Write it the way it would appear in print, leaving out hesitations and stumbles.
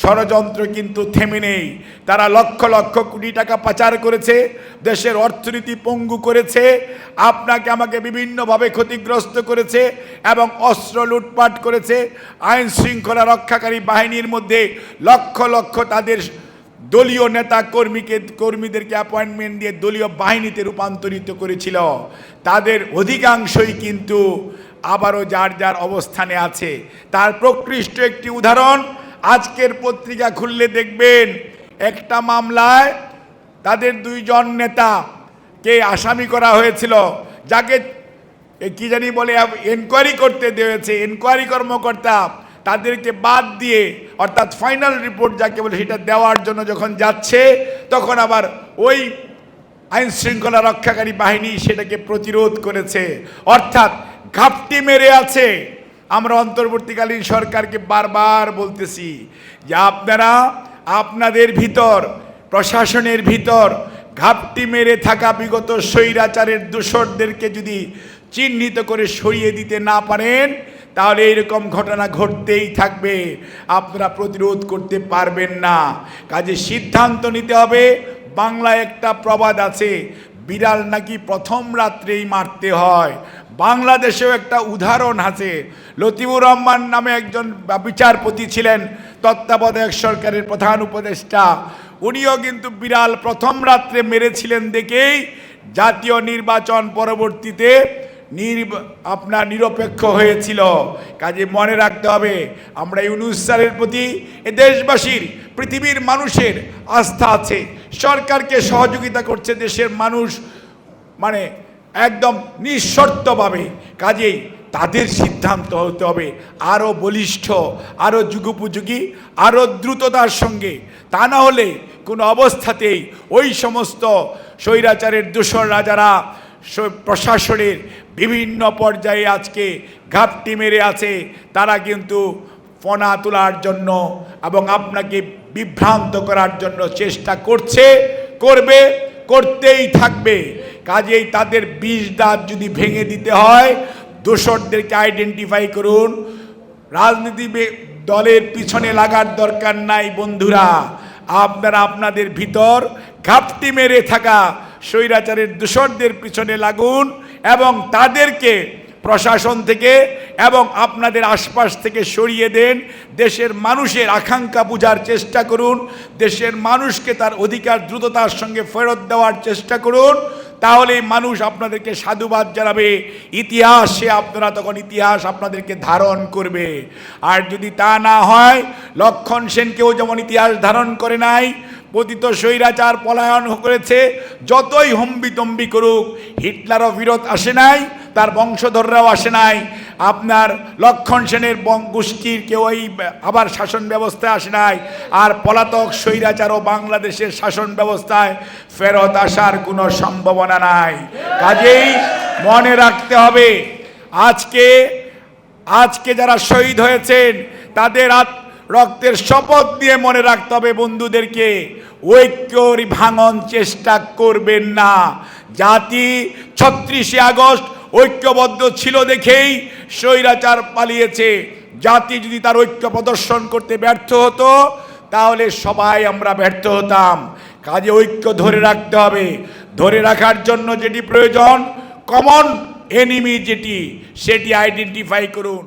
ষড়যন্ত্র কিন্তু থেমে নেই। তারা লক্ষ লক্ষ কোটি টাকা পাচার করেছে, দেশের অর্থনীতি পঙ্গু করেছে, আপনাকে আমাকে বিভিন্নভাবে ক্ষতিগ্রস্ত করেছে এবং অস্ত্র লুটপাট করেছে। আইন শৃঙ্খলা রক্ষাকারী বাহিনীর মধ্যে লক্ষ লক্ষ তাদের দলীয় নেতা কর্মীদেরকে অ্যাপয়েন্টমেন্ট দিয়ে দলীয় বাহিনীতে রূপান্তরিত করেছিল। তাদের অধিকাংশই কিন্তু আবারও যার যার অবস্থানে আছে। তার প্রকৃষ্ট একটি উদাহরণ আজকের পত্রিকা খুললে দেখবেন, একটা মামলায় তাদের 2 জন নেতাকে আসামি করা হয়েছিল, যাকে কি জানি বলে এনকোয়ারি করতে দিয়েছে। এনকোয়ারি কর্মকর্তা তাদেরকে বাদ দিয়ে, অর্থাৎ ফাইনাল রিপোর্ট যাকে বলে সেটা দেওয়ার জন্য যখন যাচ্ছে, তখন আবার ওই আইন শৃঙ্খলা রক্ষাকারী বাহিনী সেটাকে প্রতিরোধ করেছে, অর্থাৎ ঘাপটি মেরে আছে। আমরা অন্তর্বর্তীকালীন সরকারকে বারবার বলতেছি যে আপনারা আপনাদের ভিতর, প্রশাসনের ভিতর ঘাপটি মেরে থাকা বিগত স্বৈরাচারের দোসরদেরকে যদি চিহ্নিত করে সরিয়ে দিতে না পারেন, তাহলে এইরকম ঘটনা ঘটতেই থাকবে, আপনারা প্রতিরোধ করতে পারবেন না। কাজে সিদ্ধান্ত নিতে হবে। বাংলায় একটা প্রবাদ আছে, বিড়াল নাকি প্রথম রাত্রেই মারতে হয়। বাংলাদেশেও একটা উদাহরণ আছে। লতিফুর রহমান নামে একজন বিচারপতি ছিলেন, তত্ত্বাবধায়ক সরকারের প্রধান উপদেষ্টা। উনিও কিন্তু বিড়াল প্রথম রাত্রে মেরেছিলেন দেখেই জাতীয় নির্বাচন পরবর্তীতে আপনার নিরপেক্ষ হয়েছিল। কাজে মনে রাখতে হবে, আমরা ইউনূস স্যারের প্রতি এ দেশবাসীর, পৃথিবীর মানুষের আস্থা আছে। সরকারকে সহযোগিতা করছে দেশের মানুষ, মানে একদম নিঃশর্তভাবে। কাজেই তাদের সিদ্ধান্ত হতে হবে আরও বলিষ্ঠ, আরও যুগোপযোগী, আরও দ্রুততার সঙ্গে। তা না হলে কোনো অবস্থাতেই ওই সমস্ত স্বৈরাচারের দোসররা যারা প্রশাসনের বিভিন্ন পর্যায়ে আজকে ঘাপটি মেরে আছে, তারা কিন্তু ফনা তোলার জন্য এবং আপনাকে বিভ্রান্ত করার জন্য চেষ্টা করছে, করবে, করতেই থাকবে। কাজেই তাদের 20 দাঁত যদি ভেঙে দিতে হয়, দোসরদেরকে আইডেন্টিফাই করুন। রাজনীতি দলের পিছনে লাগার দরকার নাই বন্ধুরা। আপনারা আপনাদের ভিতর ঘাপটি মেরে থাকা স্বৈরাচারের দোসরদের পিছনে লাগুন এবং তাদেরকে প্রশাসন থেকে এবং আপনাদের আশপাশ থেকে সরিয়ে দেন। দেশের মানুষের আকাঙ্ক্ষা বোঝার চেষ্টা করুন, দেশের মানুষকে তার অধিকার দ্রুততার সঙ্গে ফেরত দেওয়ার চেষ্টা করুন। তাহলেই মানুষ আপনাদেরকে সাধুবাদ জানাবে, ইতিহাসে আপনারা তখন ইতিহাস আপনাদেরকে ধারণ করবে। আর যদি তা না হয়, লক্ষণ সেনকেও যেমন ইতিহাস ধারণ করে নাই, পতিত স্বৈরাচার পলায়ন করেছে, যতই হম্বিতম্বি করুক, হিটলারও ফিরত আসে নাই, তার বংশধররাও আসে নাই। আপনার লক্ষণ সেনের গোষ্ঠীর কেউই আবার শাসন ব্যবস্থায় আসে নাই। আর পলাতক স্বৈরাচারও বাংলাদেশের শাসন ব্যবস্থায় ফেরত আসার কোনো সম্ভাবনা নাই। কাজেই মনে রাখতে হবে, আজকে যারা শহীদ হয়েছেন তাদের রক্তের শপথ দিয়ে মনে রাখতে হবে বন্ধুদেরকে, ঐক্যর ভাঙন চেষ্টা করবেন না। জাতি 36শে আগস্ট ঐক্যবদ্ধ ছিল দেখেই স্বৈরাচার পালিয়েছে। জাতি যদি তার ঐক্য প্রদর্শন করতে ব্যর্থ হতো, তাহলে সবাই আমরা ব্যর্থ হতাম। কাজে ঐক্য ধরে রাখতে হবে। ধরে রাখার জন্য যেটি প্রয়োজন, কমন এনিমি যেটি, সেটি আইডেন্টিফাই করুন।